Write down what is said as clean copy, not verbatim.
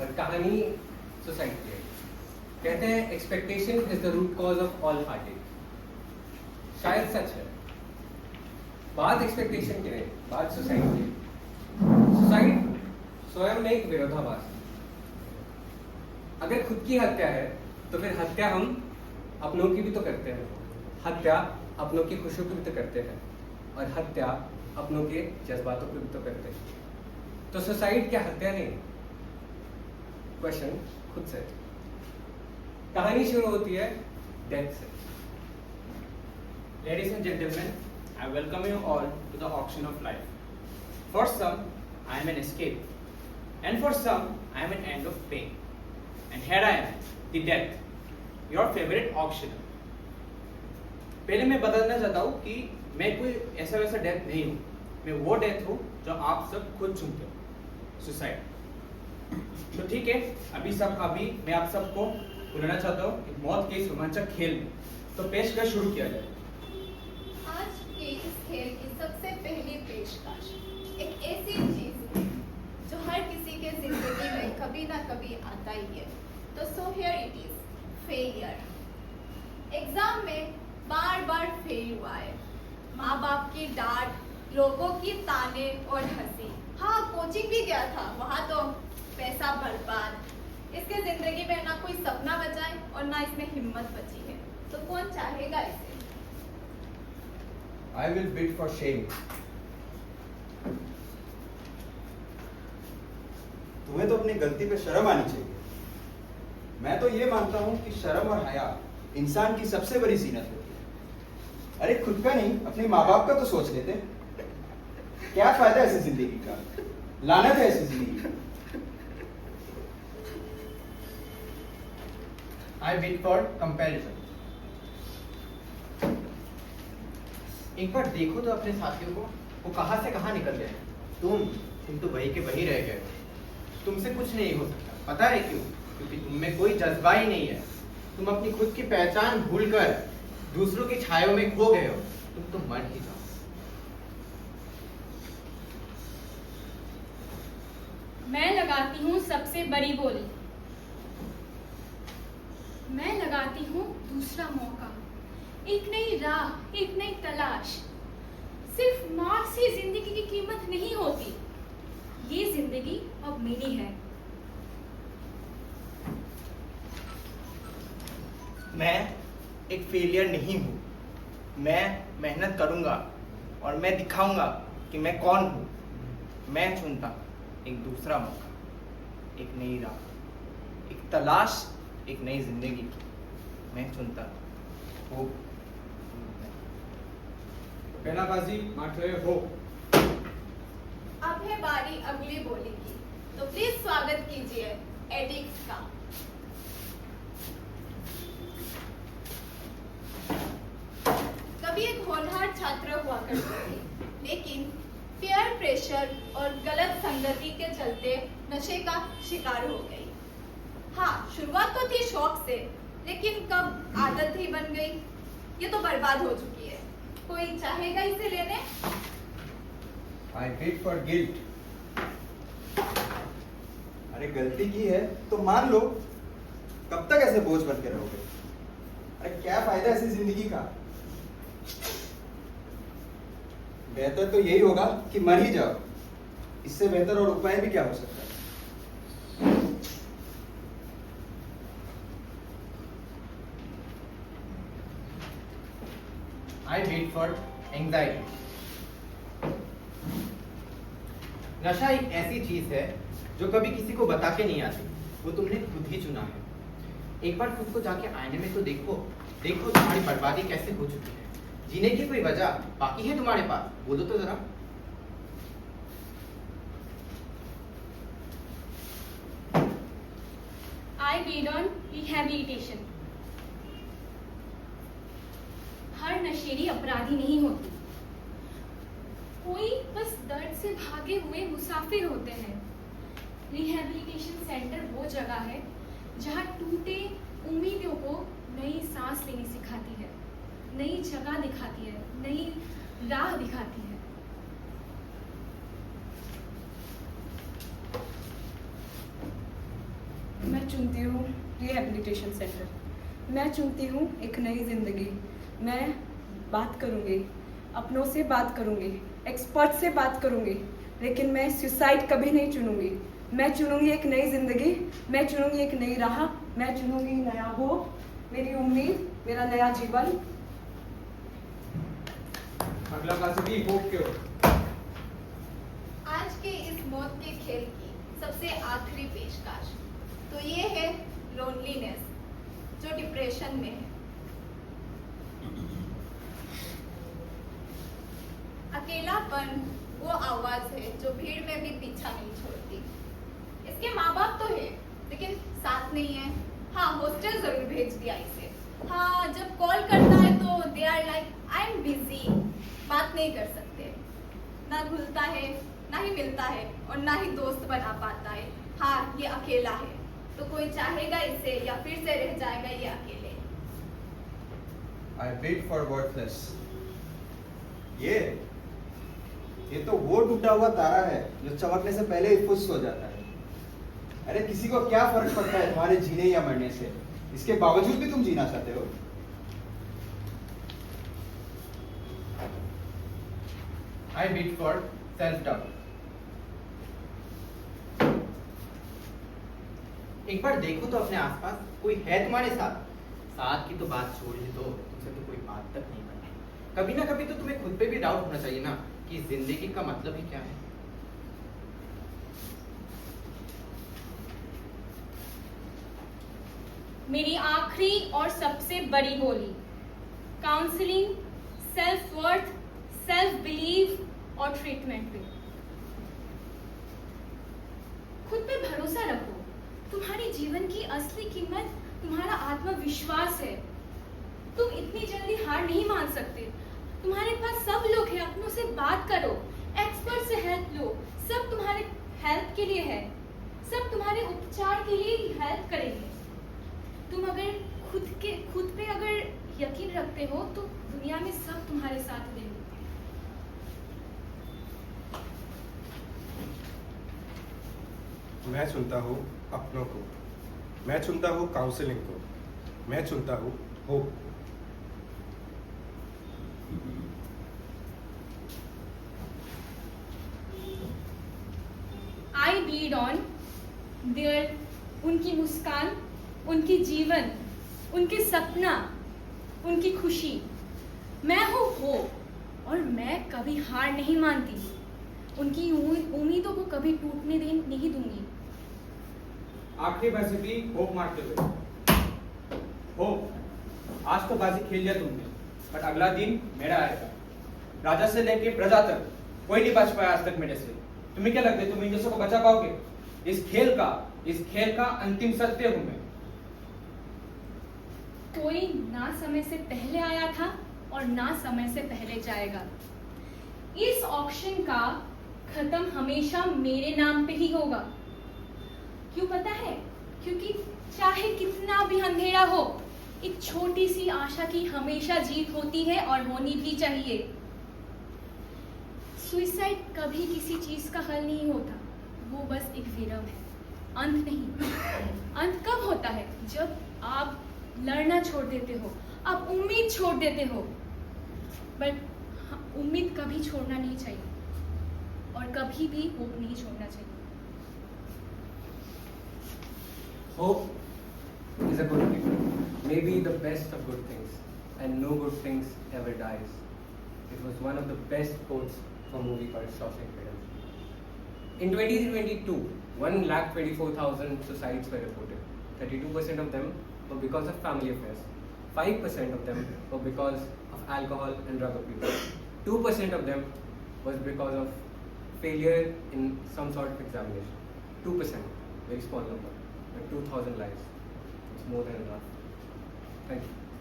और कहानी सुसाइड की है। कहते हैं expectation is the root cause of all heartaches. शायद सच है। बात एक्सपेक्टेशन की नहीं, बात सुसाइड की। सुसाइड स्वयं में एक विरोधाभास है। अगर खुद की हत्या है तो फिर हत्या हम अपनों की भी तो करते हैं, हत्या अपनों की खुशियों की भी तो करते हैं, और हत्या अपनों के जज्बातों को भी तो करते हैं। तो सुसाइड क्या हत्या नहीं? क्वेश्चन खुद से। कहानी शुरू होती है डेथ से। Ladies and gentlemen, I welcome you all to the auction of life. For some, I am an escape, and for some, I am an end of pain. And here I am, the death, your favorite auctioneer. पहले मैं बताना चाहता हूँ कि मैं कोई ऐसा वैसा डेथ नहीं हूँ। मैं वो डेथ हूँ जो आप सब खुद चुनते हो, सुसाइड। तो ठीक है, अभी मैं आप सबको बुलाना चाहता हूँ एक मौत के इस रोमांचक खेल में। तो पेशकश शुरू किया जाए। आज के इस खेल की सबसे पहली पेशकश एक ऐसी चीज है जो हर किसी के जिंदगी में कभी ना कभी आता ही है। तो so here it is, failure. Exam में बार बार फेल हुआ है। माँ बाप की डांट, लोगों की ताने और हंसी। हाँ, कोचिंग भी गया था, वहाँ तो पैसा बर्बाद। इसके जिंदगी में ना कोई सपना बचा है और ना इसमें हिम्मत बची है। तो कौन चाहेगा इसे? I will bid for shame. तुम्हें तो अपनी गलती पे शर्म आनी चाहिए। मैं तो ये मानता हूँ कि शर्म और हया इंसान की सबसे बड़ी जीनत होती है। अरे खुद का नहीं, अपने माँ बाप का तो सोच लेते। क्या फायदा ऐसी जिंदगी का? लानत है ऐसी जिंदगी का। I bid for comparison. एक बार देखो तो अपने साथियों को, वो कहाँ से कहाँ निकल गए। तुम तो वही के वही रह गए। तुमसे कुछ नहीं हो सकता। पता है क्यों? क्योंकि तुम में कोई जज्बा ही नहीं है। तुम अपनी खुद की पहचान भूलकर दूसरों की छायों में खो गए हो। तुम तो मर ही जाओ। मैं लगाती हूँ सबसे बड़ी बोली। मैं लगाती हूँ दूसरा मौका, एक नई राह, एक नई तलाश। सिर्फ मार्क्स ही जिंदगी की कीमत नहीं होती। ये जिंदगी अब मेरी है। मैं एक फेलियर नहीं हूँ। मैं मेहनत करूँगा और मैं दिखाऊंगा कि मैं कौन हूँ। मैं चुनता एक दूसरा मौका, एक नई राह, एक तलाश, एक नई जिंदगी की। मैं चुनता होप। पहला बाजी मार रहे हो। अब है बारी अगली बोली की। तो प्लीज स्वागत कीजिए एडिक्स का। कभी एक होनहार छात्र हुआ करते थे, लेकिन पीयर प्रेशर और गलत संगति के चलते नशे का शिकार हो गई। हाँ, शुरुआत तो थी शौक से, लेकिन कब आदत ही बन गई। ये तो बर्बाद हो चुकी है। कोई चाहेगा इसे लेने? I bid for guilt. अरे गलती की है तो मान लो। कब तक ऐसे बोझ बन के रहोगे? अरे क्या फायदा ऐसी जिंदगी का? बेहतर तो यही होगा कि मर ही जाओ। इससे बेहतर और उपाय भी क्या हो सकता है? I bid for anxiety. नशा एक ऐसी चीज है जो कभी किसी को बता के नहीं आती। वो तुमने खुद ही चुना है। एक बार खुद को जाके आईने में तो देखो तुम्हारी बर्बादी कैसे हो चुकी है। जीने की कोई वजह बाकी है तुम्हारे पास? बोलो तो जरा। I bid on rehabilitation. हर नशेड़ी अपराधी नहीं होती। कोई बस दर्द से भागे हुए मुसाफिर होते हैं। रिहैबिलिटेशन सेंटर वो जगह है जहाँ टूटे उम्मीदों को नई सांस लेनी सिखाती है, नई जगह दिखाती है, नई राह दिखाती है। मैं चुनती हूँ रिहैबिलिटेशन सेंटर। मैं चुनती हूँ एक नई ज़िंदगी। मैं बात करूँगी, अपनों से बात करूँगी, एक्सपर्ट से बात करूँगी, लेकिन मैं सुसाइड कभी नहीं चुनूँगी। मैं चुनूँगी एक नई ज़िंदगी, मैं चुनूँगी एक नई राह, मैं चुनूँगी नया होप, मेरी उम्मीद, मेरा नया जीवन। अगला कासिफी होप के हो। आज के इस मौत के खेल की सबसे आखिरी पेशकश तो ये है लोनलीनेस, जो डिप्रेशन में है। अकेलापन वो आवाज है जो भीड़ में भी पीछा नहीं छोड़ती। इसके माँ बाप तो है, लेकिन साथ नहीं है। हाँ, हॉस्टल जरूर भेज दिया इसे। हाँ, जब कॉल करता है तो they are like I am busy, बात नहीं कर सकते। ना घुलता है, ना ही मिलता है, और ना ही दोस्त बना पाता है। हाँ, ये अकेला है, तो कोई चाहेगा इसे या फिर से रह जाएगा ये अकेले। I wait for worthless. ये तो वो टूटा हुआ तारा है जो चमकने से पहले ही फुस हो जाता है। अरे किसी को क्या फर्क पड़ता है तुम्हारे जीने या मरने से? इसके बावजूद भी तुम जीना चाहते हो। I wait for self-doubt. एक बार देखो तो अपने आसपास कोई है तुम्हारे साथ। साथ की तो बात छोड़ ही दो, तुमसे तो कोई बात तक नहीं करती। कभी ना कभी तो तुम्हें खुद पे भी डाउट होना चाहिए ना कि जिंदगी का मतलब ही क्या है। मेरी आखिरी और सबसे बड़ी गोली counselling, self worth, self believe और ट्रीटमेंट पे। खुद पे भरोसा रखो। तुम्हारे जीवन की असली कीमत तुम्हारा आत्मविश्वास है। तुम इतनी जल्दी हार नहीं मान सकते। तुम्हारे पास सब लोग हैं, अपनों से बात करो, एक्सपर्ट से हेल्प लो। सब तुम्हारे हेल्प के लिए है, सब तुम्हारे उपचार के लिए हेल्प करेंगे। तुम अगर खुद पे अगर यकीन रखते हो तो दुनिया में सब तुम्हारे साथ रहेंगे। मैं चुनता हूँ अपनों को, मैं चुनता हूँ काउंसलिंग को, मैं चुनता हूँ hope. I Beed on their, उनकी मुस्कान, उनकी जीवन, उनके सपना, उनकी खुशी। मैं हूँ होप और मैं कभी हार नहीं मानती। उनकी उम्मीदों को कभी टूटने नहीं दूंगी। आखिरी कासिफी होप मारते हुए। होप, आज तो बाजी खेल लिया तुमने, बट अगला दिन मेरा आएगा। राजा से लेके प्रजा तक कोई नहीं बच पाया आज तक मेरे से। तुम्हें क्या लगता है तुम इन जैसों को बचा पाओगे? इस खेल का अंतिम सत्य हूं मैं। कोई ना समय से पहले आया था और ना समय से पहले जाएगा। इस ऑक्शन का खत्म हमेशा मेरे नाम पे ही होगा। क्यों पता है? क्योंकि चाहे कितना भी अंधेरा हो, एक छोटी सी आशा की हमेशा जीत होती है और होनी भी चाहिए। सुइसाइड कभी किसी चीज का हल नहीं होता, वो बस एक विरम है, अंत नहीं। अंत कब होता है? जब आप लड़ना छोड़ देते हो, आप उम्मीद छोड़ देते हो। बट उम्मीद कभी छोड़ना नहीं चाहिए और कभी भी होप नहीं छोड़ना चाहिए। Hope is a good thing, maybe the best of good things, and no good things ever dies. It was one of the best quotes from a movie called Shawshank Redemption. In 2022, 1,24,000 suicides were reported. 32% of them were because of family affairs. 5% of them were because of alcohol and drug abuse. 2% of them was because of failure in some sort of examination. 2%, very small number. But 2,000 lives. It's more than enough. Thank you.